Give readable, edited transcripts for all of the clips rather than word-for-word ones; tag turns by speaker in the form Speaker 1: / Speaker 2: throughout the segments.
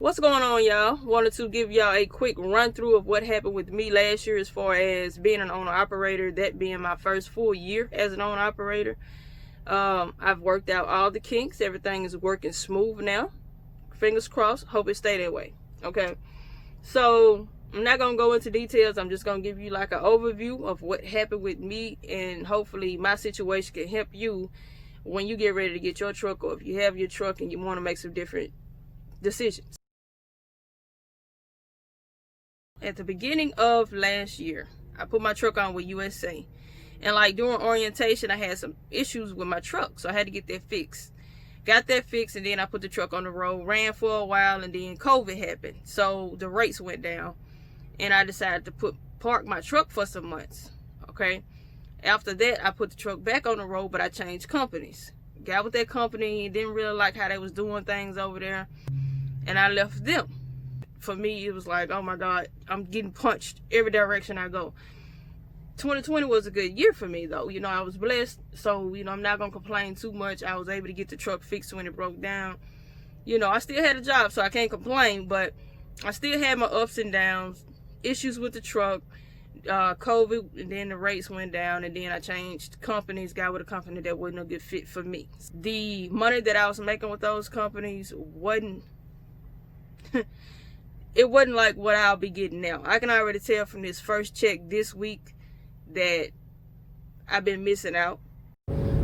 Speaker 1: What's going on, y'all? Wanted to give y'all a quick run through of what happened with me last year as far as being an owner operator, that being my first full year as an owner operator. I've worked out all the kinks. Everything is working smooth now. Fingers crossed. Hope it stay that way. Okay. So I'm not going to go into details. I'm just going to give you like an overview of what happened with me, and hopefully my situation can help you when you get ready to get your truck, or if you have your truck and you want to make some different decisions. At the beginning of last year, I put my truck on with USA, and like during orientation I had some issues with my truck, so I had to get that fixed. Got that fixed, and then I put the truck on the road, ran for a while, and then COVID happened, so the rates went down, and I decided to park my truck for some months. Okay, after that I put the truck back on the road, but I changed companies. Got with that company, didn't really like how they was doing things over there, and I left them. For me, it was like, oh my God, I'm getting punched every direction I go. 2020 was a good year for me, though. You know, I was blessed, so, you know, I'm not going to complain too much. I was able to get the truck fixed when it broke down. You know, I still had a job, so I can't complain, but I still had my ups and downs, issues with the truck, COVID, and then the rates went down, and then I changed companies, got with a company that wasn't a good fit for me. The money that I was making with those companies wasn't... it wasn't like what I'll be getting now. I can already tell from this first check this week that I've been missing out.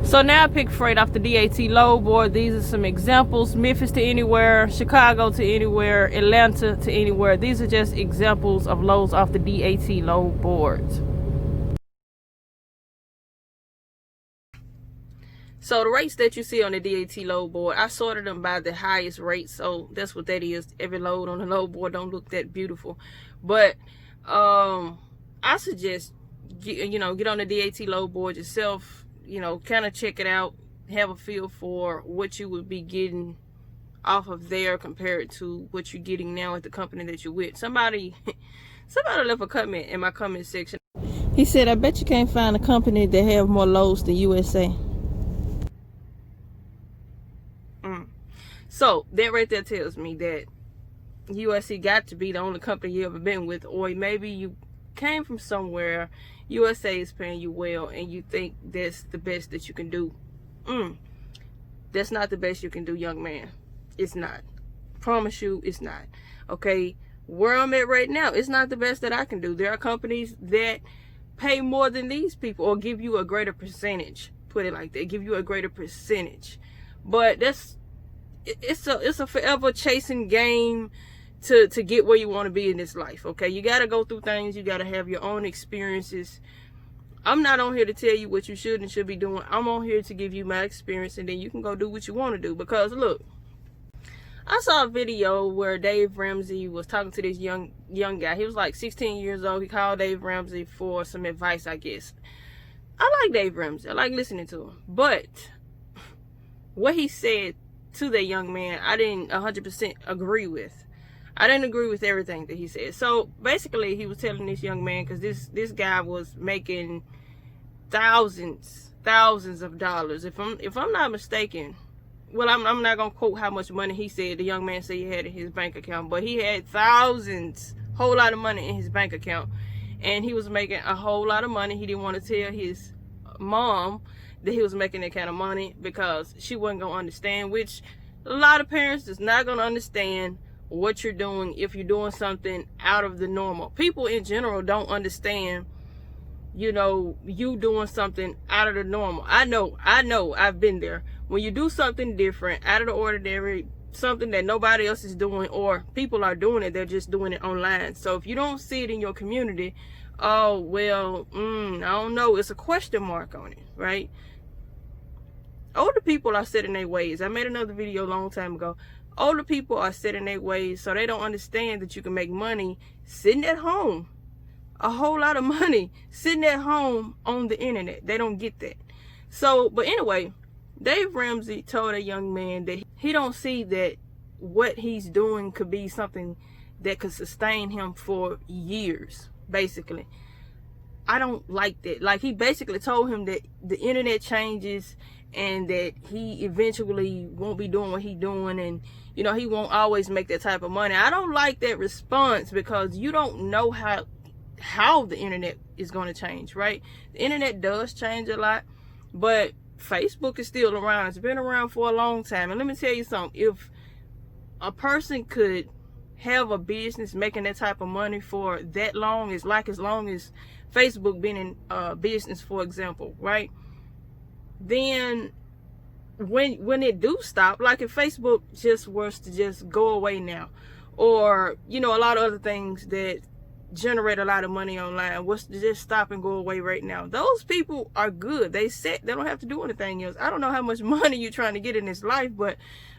Speaker 1: So now I pick freight off the DAT load board. These are some examples. Memphis to anywhere, Chicago to anywhere, Atlanta to anywhere. These are just examples of loads off the DAT load boards. So the rates that you see on the DAT load board, I sorted them by the highest rate. So that's what that is. Every load on the load board don't look that beautiful. But I suggest, get on the DAT load board yourself. You know, kind of check it out. Have a feel for what you would be getting off of there compared to what you're getting now at the company that you're with. Somebody left a comment in my comment section. He said, I bet you can't find a company that have more loads than USA. So that right there tells me that USA got to be the only company you ever been with, or maybe you came from somewhere, USA is paying you well, and you think that's the best that you can do. That's not the best you can do, young man. It's not. Promise you, it's not. Okay, where I'm at right now, it's not the best that I can do. There are companies that pay more than these people, or give you a greater percentage. Put it like that, give you a greater percentage. But it's a forever chasing game to get where you want to be in this life. Okay, you got to go through things. You got to have your own experiences. I'm not on here to tell you what you should and should be doing. I'm on here to give you my experience, and then you can go do what you want to do. Because look, I saw a video where Dave Ramsey was talking to this young guy. He was like 16 years old. He called Dave Ramsey for some advice, I guess. I like Dave Ramsey. I like listening to him. But what he said to that young man, I didn't 100% agree with. I didn't agree with everything that he said. So basically, he was telling this young man, because this guy was making thousands of dollars. If I'm not mistaken, well, I'm not gonna quote how much money he said the young man said he had in his bank account, but he had thousands, whole lot of money in his bank account, and he was making a whole lot of money. He didn't want to tell his mom that he was making that kind of money because she wasn't gonna understand, which a lot of parents is not gonna understand what you're doing if you're doing something out of the normal. People in general don't understand, you doing something out of the normal. I know, I've been there. When you do something different, out of the ordinary, something that nobody else is doing, or people are doing it, they're just doing it online. So if you don't see it in your community, oh well, I don't know, it's a question mark on it, right? Older people are set in their ways. I made another video a long time ago. Older people are set in their ways, so they don't understand that you can make money sitting at home. A whole lot of money sitting at home on the internet. They don't get that. So, but anyway, Dave Ramsey told a young man that he don't see that what he's doing could be something that could sustain him for years, basically. I don't like that. Like, he basically told him that the internet changes and that he eventually won't be doing what he's doing, and you know, he won't always make that type of money. I don't like that response, because you don't know how the internet is going to change, right? The internet does change a lot, but Facebook is still around. It's been around for a long time. And let me tell you something, if a person could have a business making that type of money for that long, as long as Facebook been in business, for example, right? Then when it do stop, like if Facebook just was to just go away now, or you know, a lot of other things that generate a lot of money online was to just stop and go away right now, those people are good. They don't have to do anything else. I don't know how much money you're trying to get in this life, but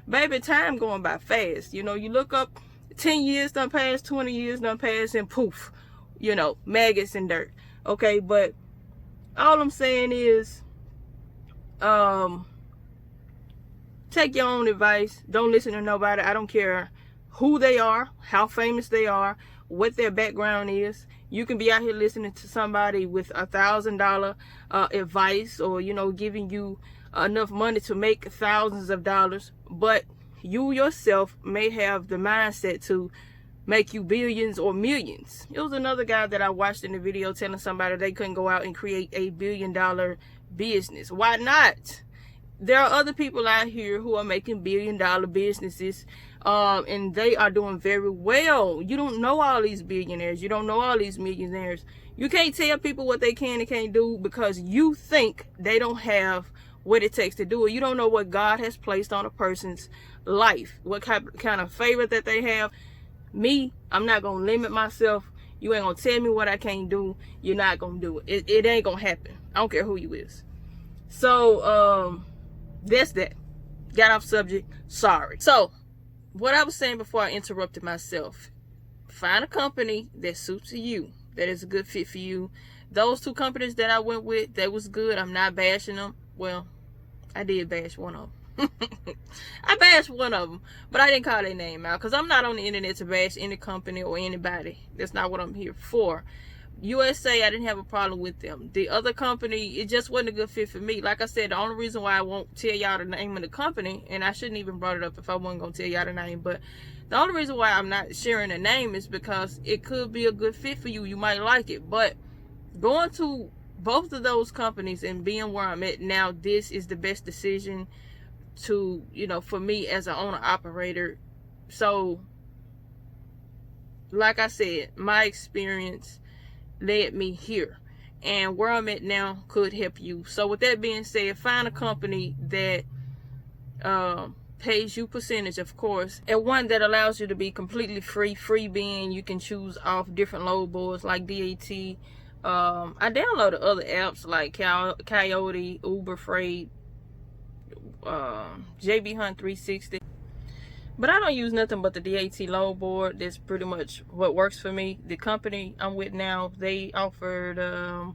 Speaker 1: baby, time going by fast. You know, you look up, 10 years done passed, 20 years done passed, and poof, you know, maggots and dirt. Okay, but all I'm saying is, take your own advice. Don't listen to nobody. I don't care who they are, how famous they are, what their background is. You can be out here listening to somebody with $1,000 advice, or you know, giving you enough money to make thousands of dollars, but you yourself may have the mindset to make you billions or millions. It was another guy that I watched in the video telling somebody they couldn't go out and create a $1 billion business. Why not? There are other people out here who are making $1 billion businesses, and they are doing very well. You don't know all these billionaires. You don't know all these millionaires. You can't tell people what they can and can't do because you think they don't have what it takes to do it. You don't know what God has placed on a person's life, what kind of favor that they have. Me, I'm not gonna limit myself. You ain't gonna tell me what I can't do. You're not gonna do it. It ain't gonna happen. I don't care who you is. So that's that. Got off subject. Sorry. So what I was saying before I interrupted myself, find a company that suits you, that is a good fit for you. Those two companies that I went with, that was good. I'm not bashing them. Well, I did bash one of them. I bashed one of them, but I didn't call their name out because I'm not on the internet to bash any company or anybody. That's not what I'm here for. USA, I didn't have a problem with them. The other company, it just wasn't a good fit for me. Like I said, the only reason why I won't tell y'all the name of the company, and I shouldn't even brought it up if I wasn't going to tell y'all the name, but the only reason why I'm not sharing the name is because it could be a good fit for you. You might like it, but going to both of those companies and being where I'm at now, this is the best decision to, you know, for me as an owner operator. So like I said, my experience led me here, and where I'm at now could help you. So with that being said, find a company that pays you percentage, of course, and one that allows you to be completely free being you can choose off different load boards like DAT. I downloaded other apps like Coyote, Uber Freight, JB Hunt 360, but I don't use nothing but the DAT load board. That's pretty much what works for me. The company I'm with now, they offered a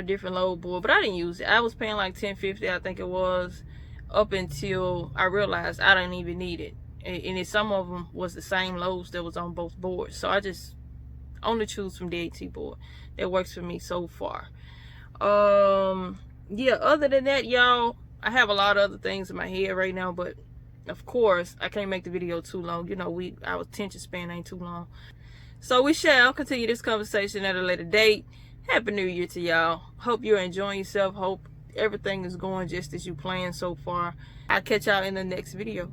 Speaker 1: different load board, but I didn't use it. I was paying like $10.50, I think it was, up until I realized I didn't even need it, and some of them was the same loads that was on both boards. So I just only choose from DAT board. That works for me so far. Yeah, other than that, y'all, I have a lot of other things in my head right now, but of course I can't make the video too long. You know, our attention span ain't too long. So we shall continue this conversation at a later date. Happy New Year to y'all. Hope you're enjoying yourself. Hope everything is going just as you planned so far. I'll catch y'all in the next video.